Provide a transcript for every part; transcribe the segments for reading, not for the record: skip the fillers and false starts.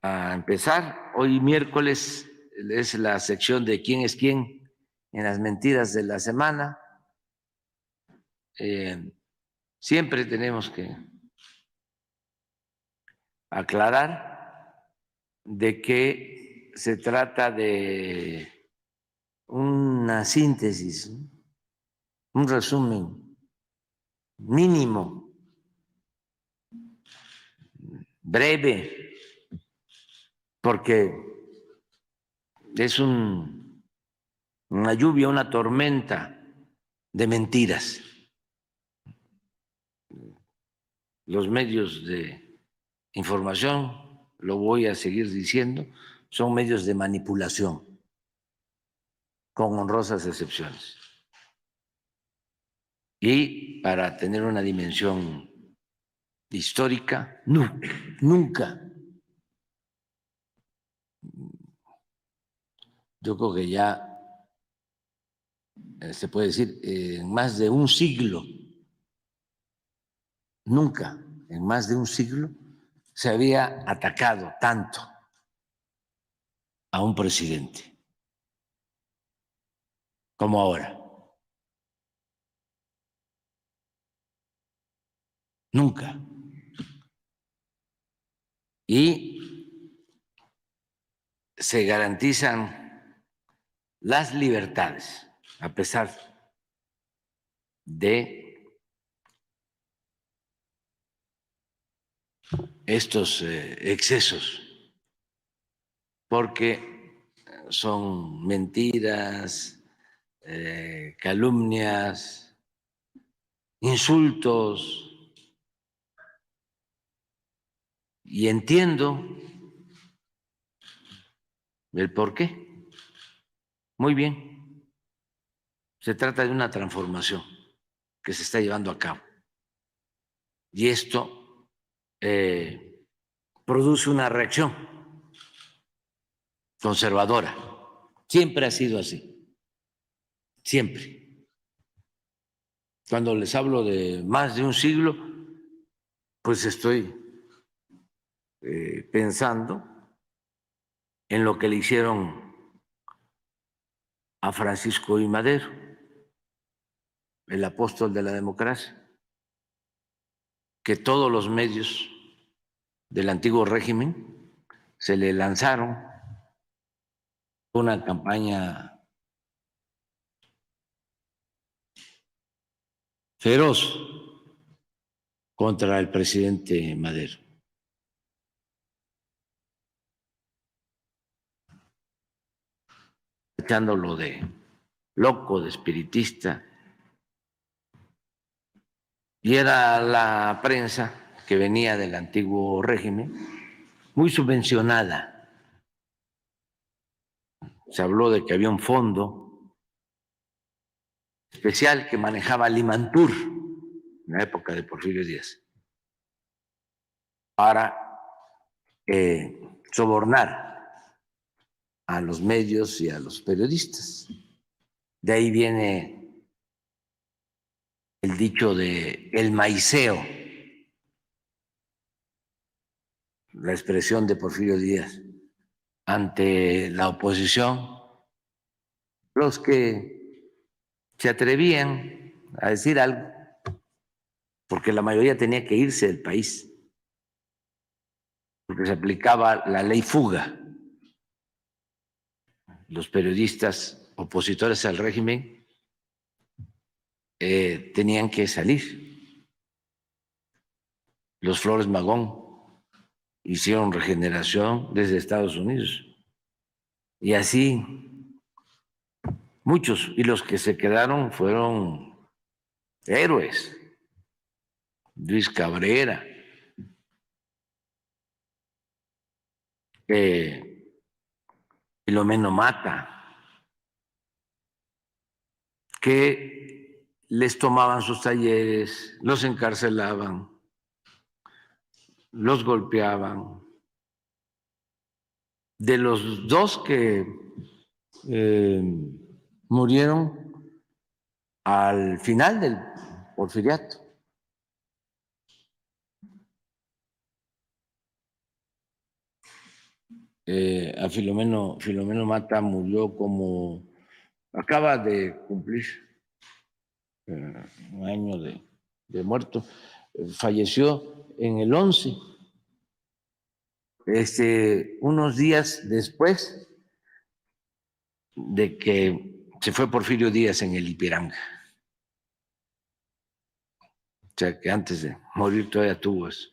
a empezar. Hoy miércoles es la sección de quién es quién en las mentiras de la semana. Siempre tenemos que aclarar de que se trata de una síntesis, un resumen mínimo, breve, porque es una lluvia, una tormenta de mentiras. Los medios de información, lo voy a seguir diciendo, son medios de manipulación, con honrosas excepciones. Y para tener una dimensión histórica, nunca, yo creo que ya se puede decir, en más de un siglo, nunca en más de un siglo se había atacado tanto a un presidente como ahora. Nunca. Y se garantizan las libertades a pesar de estos excesos, porque son mentiras, calumnias, insultos, y entiendo el por qué. Muy bien, se trata de una transformación que se está llevando a cabo. Y esto produce una reacción conservadora. Siempre ha sido así, siempre. Cuando les hablo de más de un siglo, pues estoy pensando en lo que le hicieron a Francisco I. Madero, el apóstol de la democracia, que todos los medios del antiguo régimen se le lanzaron una campaña feroz contra el presidente Madero. Echándolo de loco, de espiritista. Y era la prensa que venía del antiguo régimen muy subvencionada. Se habló de que había un fondo especial que manejaba Limantur en la época de Porfirio Díaz para sobornar a los medios y a los periodistas. De ahí viene el dicho de el maiceo, la expresión de Porfirio Díaz ante la oposición. Los que se atrevían a decir algo, porque la mayoría tenía que irse del país, porque se aplicaba la ley fuga. Los periodistas opositores al régimen tenían que salir. Los Flores Magón hicieron regeneración desde Estados Unidos. Y así muchos. Y los que se quedaron fueron héroes. Luis Cabrera, Filomeno Mata, que les tomaban sus talleres, los encarcelaban, los golpeaban. De los dos que murieron al final del porfiriato, a Filomeno Mata murió como, acaba de cumplir un año de muerto, falleció en el 11, unos días después de que se fue Porfirio Díaz en el Ipiranga. O sea, que antes de morir todavía tuvo eso.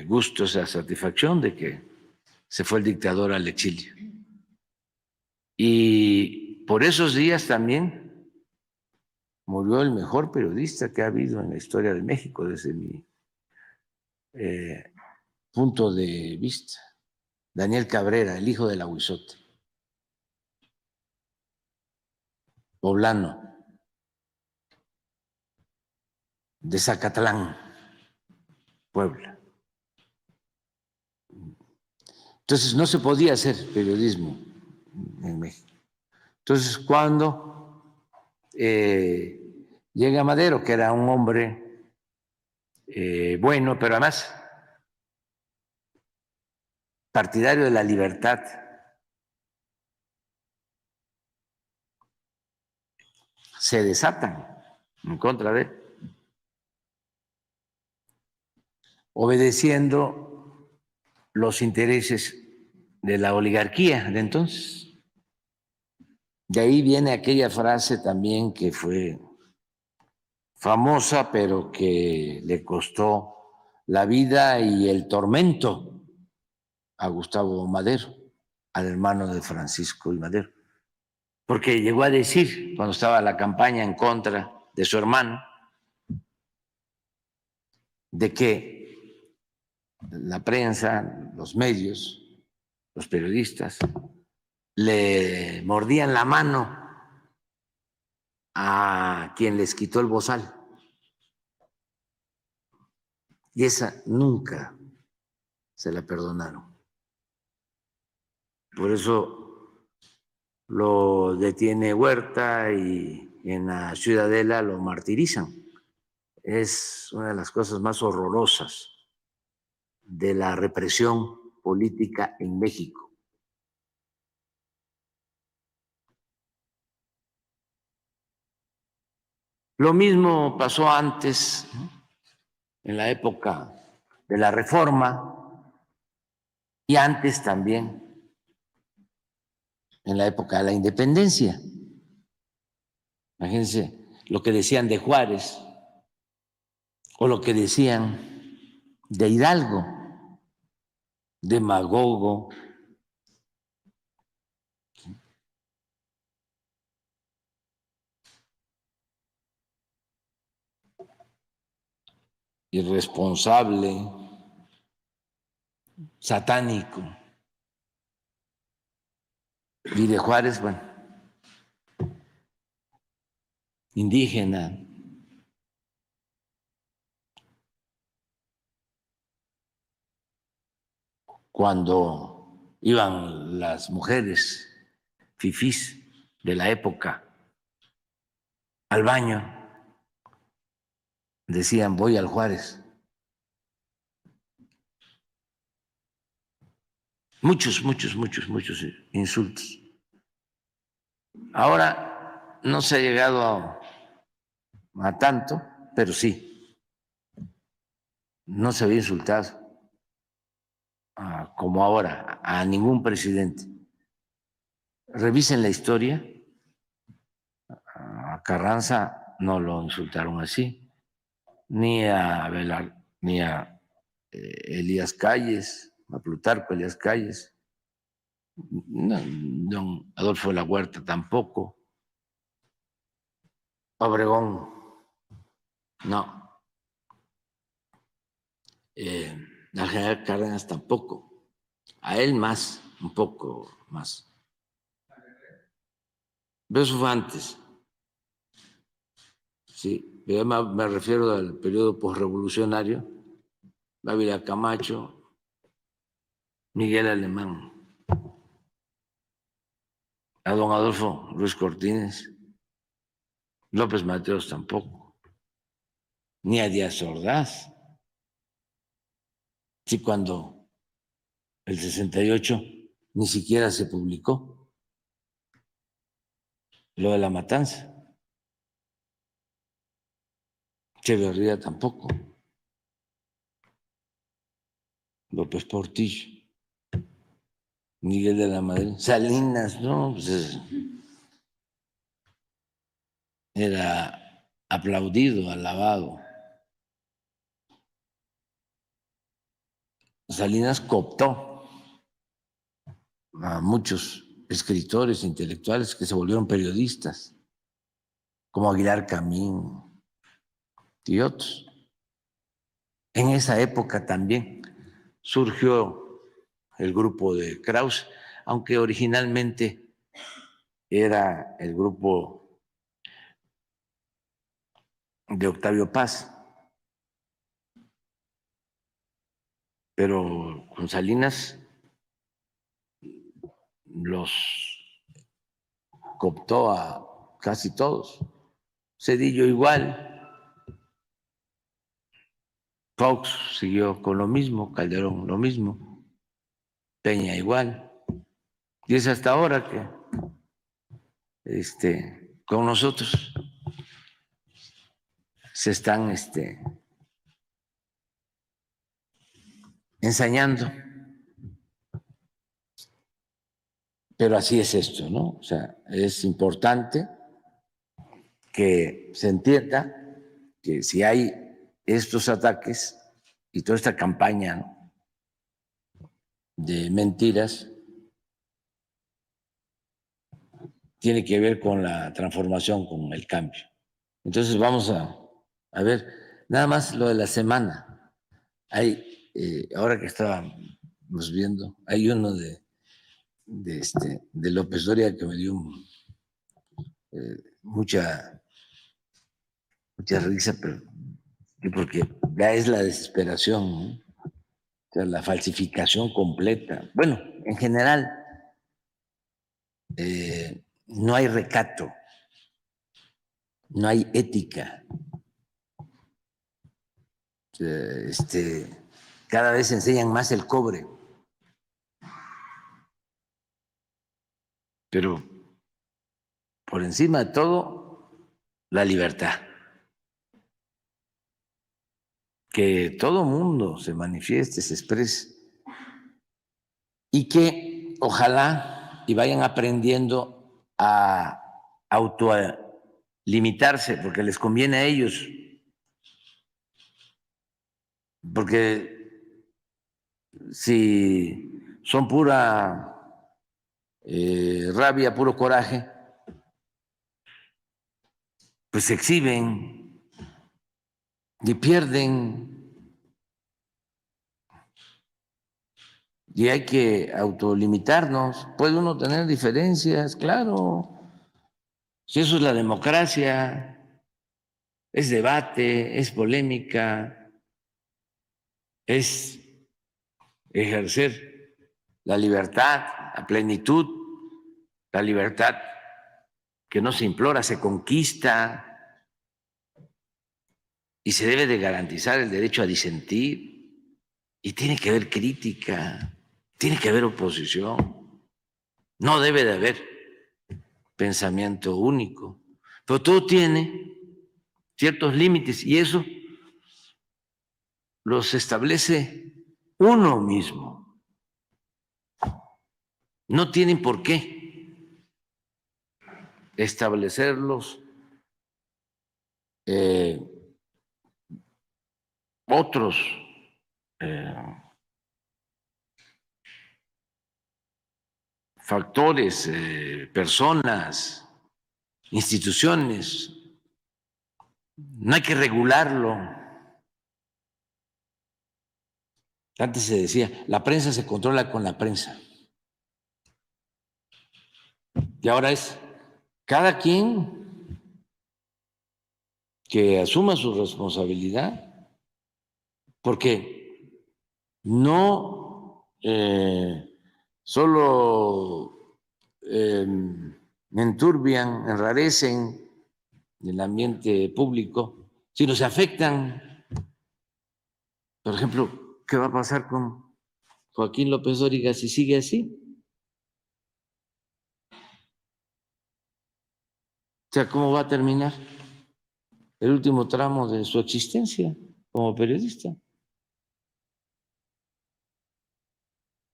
Gusto, esa satisfacción de que se fue el dictador al exilio. Y por esos días también murió el mejor periodista que ha habido en la historia de México desde mi punto de vista, Daniel Cabrera, el hijo del Ahuizote, poblano, de Zacatlán, Puebla. Entonces no se podía hacer periodismo en México. Entonces cuando llega Madero, que era un hombre bueno, pero además partidario de la libertad, se desatan en contra de él, obedeciendo los intereses de la oligarquía de entonces. De ahí viene aquella frase también que fue famosa, pero que le costó la vida y el tormento a Gustavo Madero, al hermano de Francisco y Madero, porque llegó a decir, cuando estaba la campaña en contra de su hermano, de que la prensa, los medios, los periodistas, le mordían la mano a quien les quitó el bozal. Y esa nunca se la perdonaron. Por eso lo detiene Huerta y en la Ciudadela lo martirizan. Es una de las cosas más horrorosas de la represión política en México. Lo mismo pasó antes, en la época de la Reforma, y antes también, en la época de la Independencia. Imagínense lo que decían de Juárez o lo que decían de Hidalgo, demagogo, irresponsable, satánico. Y de Juárez, bueno, indígena. Cuando iban las mujeres fifís de la época al baño, decían, voy al Juárez. Muchos insultos. Ahora no se ha llegado a tanto, pero sí, no se había insultado como ahora a ningún presidente. Revisen la historia, a Carranza no lo insultaron así, ni a Velar, ni a Elías Calles, a Plutarco Elías Calles, no, don Adolfo de la Huerta tampoco, Obregón, no, al general Cárdenas tampoco, a él más, un poco más. Pero eso fue antes. Sí, me refiero al periodo posrevolucionario, Ávila Camacho, Miguel Alemán, a don Adolfo Ruiz Cortines, López Mateos tampoco, ni a Díaz Ordaz. Sí, cuando el 68 ni siquiera se publicó lo de la matanza. Echeverría tampoco. López Portillo, Miguel de la Madrid, Salinas, no, pues era aplaudido, alabado. Salinas cooptó a muchos escritores intelectuales que se volvieron periodistas, como Aguilar Camín y otros. En esa época también surgió el grupo de Krause, aunque originalmente era el grupo de Octavio Paz, pero con Salinas los cooptó a casi todos. Cedillo igual, Fox siguió con lo mismo, Calderón lo mismo, Peña igual. Y es hasta ahora que con nosotros se están ensañando. Pero así es esto, ¿no? O sea, es importante que se entienda que si hay estos ataques y toda esta campaña, ¿no?, de mentiras, tiene que ver con la transformación, con el cambio. Entonces vamos a ver, nada más lo de la semana. Hay, ahora que estábamos viendo, hay uno de López Doria que me dio mucha risa, pero porque ya es la desesperación, ¿no? O sea, la falsificación completa. Bueno, en general, no hay recato, no hay ética. Cada vez enseñan más el cobre, pero por encima de todo, la libertad. Que todo mundo se manifieste, se exprese y que ojalá y vayan aprendiendo a autolimitarse porque les conviene a ellos, porque si son pura rabia, puro coraje, pues se exhiben y pierden. Y hay que autolimitarnos. Puede uno tener diferencias, claro. Si eso es la democracia, es debate, es polémica, es ejercer la libertad a plenitud, la libertad que no se implora, se conquista, y se debe de garantizar el derecho a disentir, y tiene que haber crítica, tiene que haber oposición, no debe de haber pensamiento único, pero todo tiene ciertos límites y eso los establece uno mismo. No tienen por qué establecerlos otros factores, personas, instituciones. No hay que regularlo. Antes se decía, la prensa se controla con la prensa. Y ahora es cada quien que asuma su responsabilidad, porque no solo enturbian, enrarecen el ambiente público, sino se afectan. Por ejemplo, ¿qué va a pasar con Joaquín López Dóriga si sigue así? O sea, ¿cómo va a terminar el último tramo de su existencia como periodista?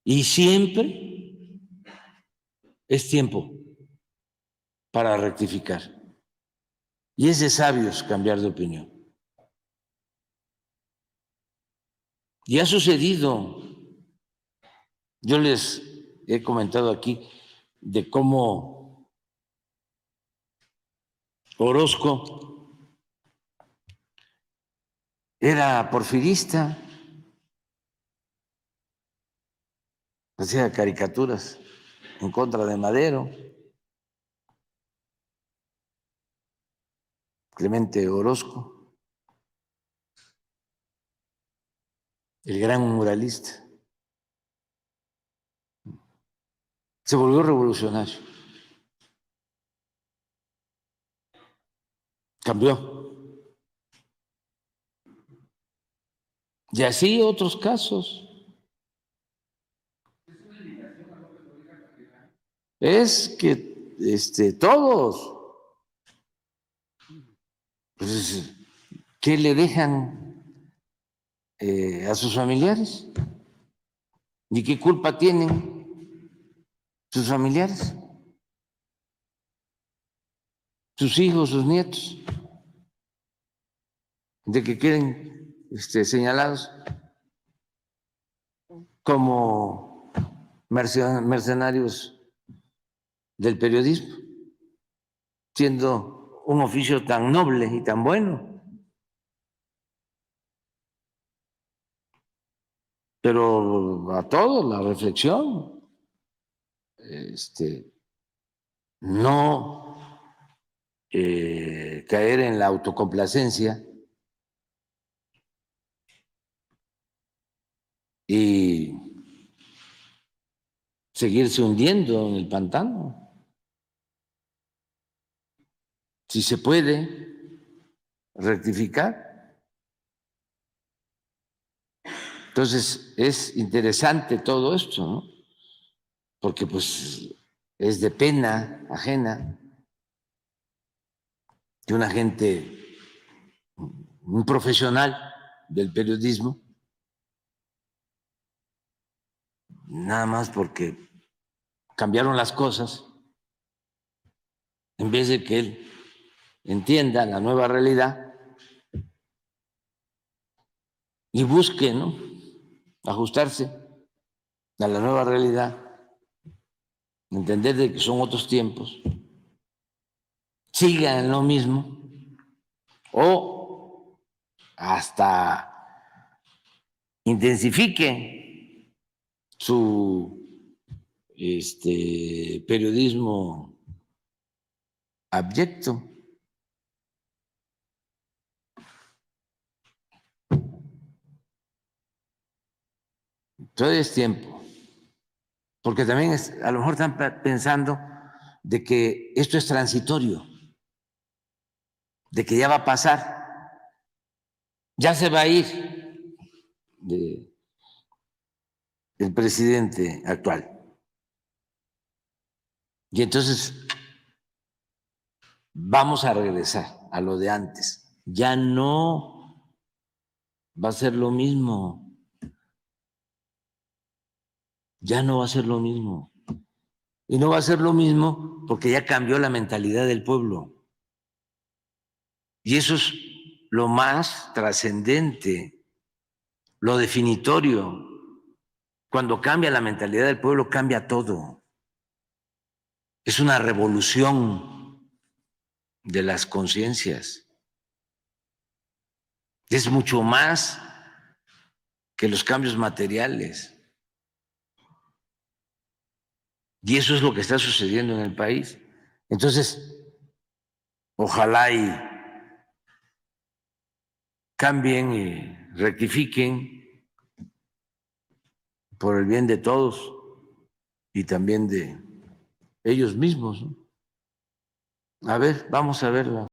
Y siempre es tiempo para rectificar. Y es de sabios cambiar de opinión. Y ha sucedido. Yo les he comentado aquí de cómo Orozco era porfirista, hacía caricaturas en contra de Madero, Clemente Orozco, el gran muralista. Se volvió revolucionario, cambió. Y así otros casos. Es que todos, pues, ¿qué le dejan a sus familiares? ¿Y qué culpa tienen sus familiares? Sus hijos, sus nietos, de que queden señalados como mercenarios del periodismo, siendo un oficio tan noble y tan bueno. Pero a todos la reflexión, no caer en la autocomplacencia y seguirse hundiendo en el pantano. Si se puede rectificar. Entonces es interesante todo esto, ¿no? Porque pues es de pena ajena que una gente, un profesional del periodismo, nada más porque cambiaron las cosas, en vez de que él entienda la nueva realidad y busque, ¿no?, ajustarse a la nueva realidad, entender de que son otros tiempos, siga en lo mismo o hasta intensifique su periodismo abyecto. Todavía es tiempo, porque también a lo mejor están pensando de que esto es transitorio, de que ya va a pasar, ya se va a ir el presidente actual. Y entonces vamos a regresar a lo de antes. Ya no va a ser lo mismo, ya no va a ser lo mismo. Y no va a ser lo mismo porque ya cambió la mentalidad del pueblo. Y eso es lo más trascendente, lo definitorio. Cuando cambia la mentalidad del pueblo, cambia todo. Es una revolución de las conciencias. Es mucho más que los cambios materiales. Y eso es lo que está sucediendo en el país. Entonces, ojalá y cambien y rectifiquen por el bien de todos y también de ellos mismos, ¿no? A ver, vamos a verla.